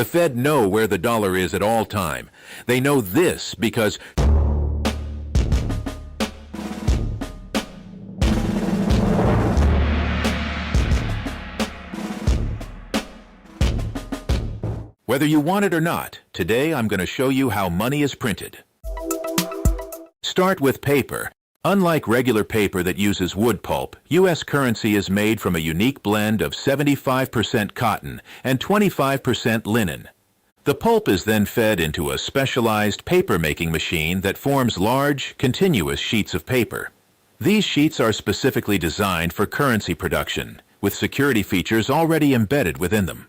The Fed know where the dollar is at all time. They know this because whether you want it or not, today I'm going to show you how money is printed. Start with paper. Unlike regular paper that uses wood pulp, U.S. currency is made from a unique blend of 75% cotton and 25% linen. The pulp is then fed into a specialized paper-making machine that forms large, continuous sheets of paper. These sheets are specifically designed for currency production, with security features already embedded within them.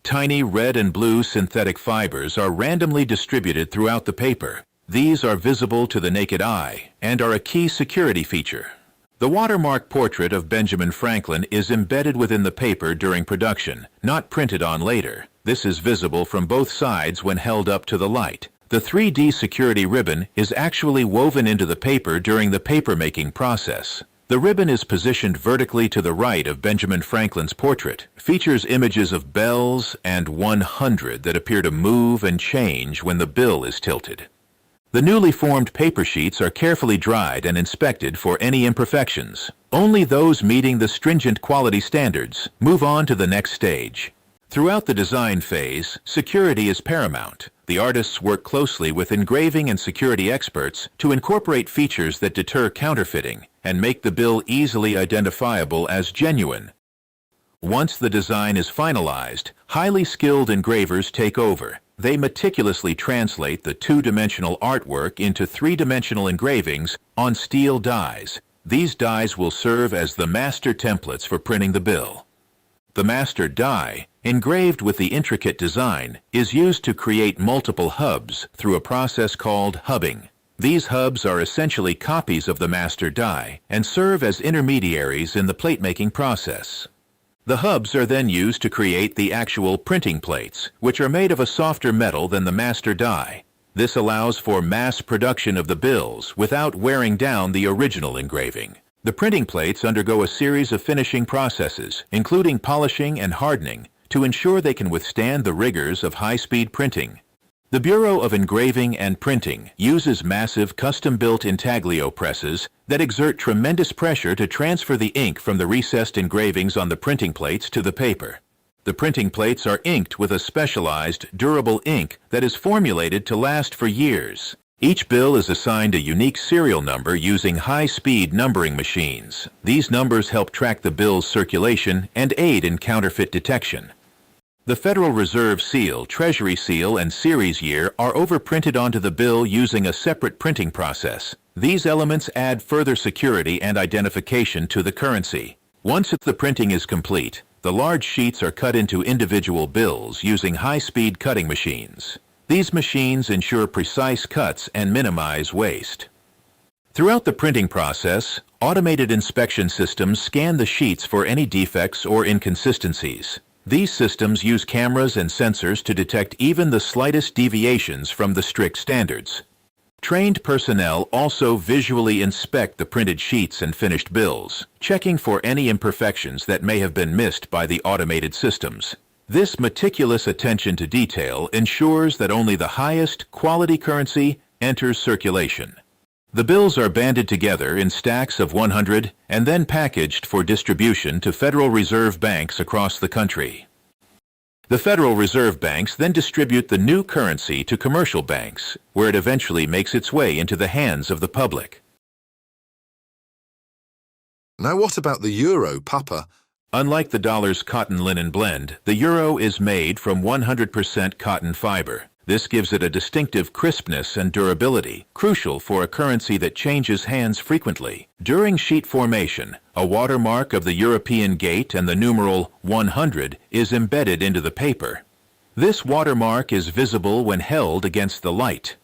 Tiny red and blue synthetic fibers are randomly distributed throughout the paper. These are visible to the naked eye and are a key security feature. The watermark portrait of Benjamin Franklin is embedded within the paper during production, not printed on later. This is visible from both sides when held up to the light. The 3D security ribbon is actually woven into the paper during the paper-making process. The ribbon is positioned vertically to the right of Benjamin Franklin's portrait, features images of bells and 100 that appear to move and change when the bill is tilted. The newly formed paper sheets are carefully dried and inspected for any imperfections. Only those meeting the stringent quality standards move on to the next stage. Throughout the design phase, security is paramount. The artists work closely with engraving and security experts to incorporate features that deter counterfeiting and make the bill easily identifiable as genuine. Once the design is finalized, highly skilled engravers take over. They meticulously translate the two-dimensional artwork into three-dimensional engravings on steel dies. These dies will serve as the master templates for printing the bill. The master die, engraved with the intricate design, is used to create multiple hubs through a process called hubbing. These hubs are essentially copies of the master die and serve as intermediaries in the plate-making process. The hubs are then used to create the actual printing plates, which are made of a softer metal than the master die. This allows for mass production of the bills without wearing down the original engraving. The printing plates undergo a series of finishing processes, including polishing and hardening, to ensure they can withstand the rigors of high-speed printing. The Bureau of Engraving and Printing uses massive custom-built intaglio presses that exert tremendous pressure to transfer the ink from the recessed engravings on the printing plates to the paper. The printing plates are inked with a specialized, durable ink that is formulated to last for years. Each bill is assigned a unique serial number using high-speed numbering machines. These numbers help track the bill's circulation and aid in counterfeit detection. The Federal Reserve seal, Treasury seal, and series year are overprinted onto the bill using a separate printing process. These elements add further security and identification to the currency. Once the printing is complete, the large sheets are cut into individual bills using high-speed cutting machines. These machines ensure precise cuts and minimize waste. Throughout the printing process, automated inspection systems scan the sheets for any defects or inconsistencies. These systems use cameras and sensors to detect even the slightest deviations from the strict standards. Trained personnel also visually inspect the printed sheets and finished bills, checking for any imperfections that may have been missed by the automated systems. This meticulous attention to detail ensures that only the highest quality currency enters circulation. The bills are banded together in stacks of 100 and then packaged for distribution to Federal Reserve banks across the country. The Federal Reserve banks then distribute the new currency to commercial banks, where it eventually makes its way into the hands of the public. Now what about the euro, Papa? Unlike the dollar's cotton-linen blend, the euro is made from 100% cotton fiber. This gives it a distinctive crispness and durability, crucial for a currency that changes hands frequently. During sheet formation, a watermark of the European gate and the numeral 100 is embedded into the paper. This watermark is visible when held against the light.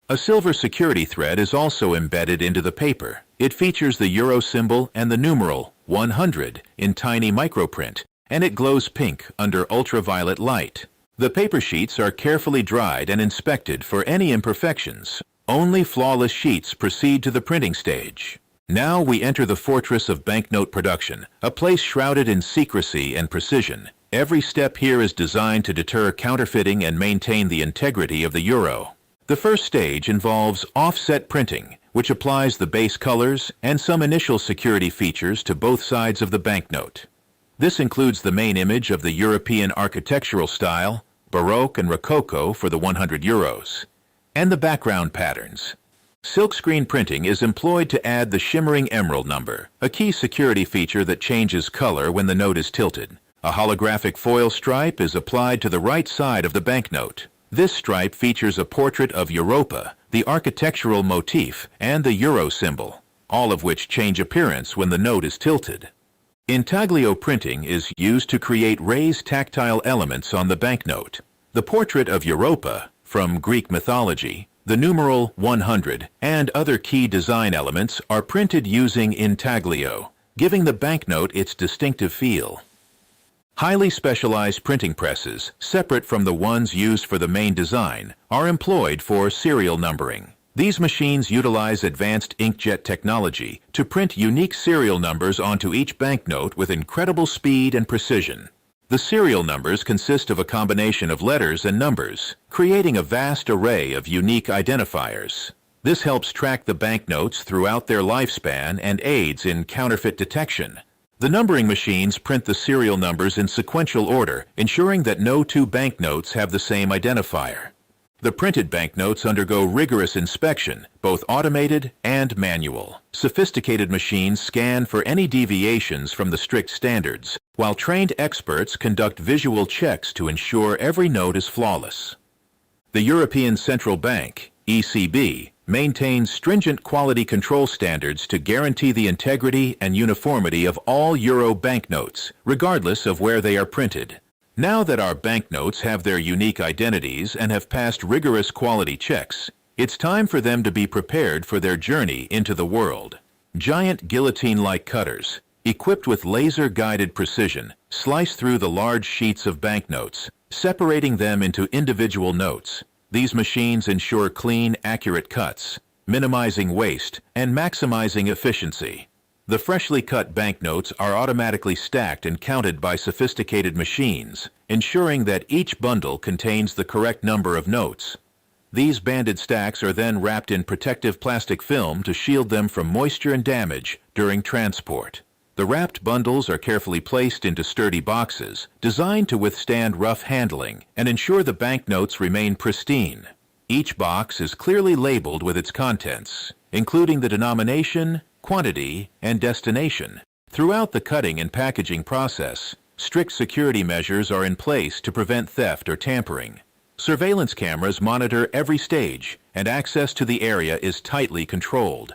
A silver security thread is also embedded into the paper. It features the euro symbol and the numeral 100 in tiny microprint, and it glows pink under ultraviolet light. The paper sheets are carefully dried and inspected for any imperfections. Only flawless sheets proceed to the printing stage. Now we enter the fortress of banknote production, a place shrouded in secrecy and precision. Every step here is designed to deter counterfeiting and maintain the integrity of the euro. The first stage involves offset printing, which applies the base colors and some initial security features to both sides of the banknote. This includes the main image of the European architectural style, Baroque and Rococo for the 100 euros, and the background patterns. Silkscreen printing is employed to add the shimmering emerald number, a key security feature that changes color when the note is tilted. A holographic foil stripe is applied to the right side of the banknote. This stripe features a portrait of Europa, the architectural motif, and the euro symbol, all of which change appearance when the note is tilted. Intaglio printing is used to create raised tactile elements on the banknote. The portrait of Europa, from Greek mythology, the numeral 100, and other key design elements are printed using intaglio, giving the banknote its distinctive feel. Highly specialized printing presses, separate from the ones used for the main design, are employed for serial numbering. These machines utilize advanced inkjet technology to print unique serial numbers onto each banknote with incredible speed and precision. The serial numbers consist of a combination of letters and numbers, creating a vast array of unique identifiers. This helps track the banknotes throughout their lifespan and aids in counterfeit detection. The numbering machines print the serial numbers in sequential order, ensuring that no two banknotes have the same identifier. The printed banknotes undergo rigorous inspection, both automated and manual. Sophisticated machines scan for any deviations from the strict standards, while trained experts conduct visual checks to ensure every note is flawless. The European Central Bank, ECB, maintains stringent quality control standards to guarantee the integrity and uniformity of all euro banknotes, regardless of where they are printed. Now that our banknotes have their unique identities and have passed rigorous quality checks, it's time for them to be prepared for their journey into the world. Giant guillotine-like cutters, equipped with laser-guided precision, slice through the large sheets of banknotes, separating them into individual notes. These machines ensure clean, accurate cuts, minimizing waste and maximizing efficiency. The freshly cut banknotes are automatically stacked and counted by sophisticated machines, ensuring that each bundle contains the correct number of notes. These banded stacks are then wrapped in protective plastic film to shield them from moisture and damage during transport. The wrapped bundles are carefully placed into sturdy boxes, designed to withstand rough handling and ensure the banknotes remain pristine. Each box is clearly labeled with its contents, including the denomination, quantity, and destination. Throughout the cutting and packaging process, strict security measures are in place to prevent theft or tampering. Surveillance cameras monitor every stage, and access to the area is tightly controlled.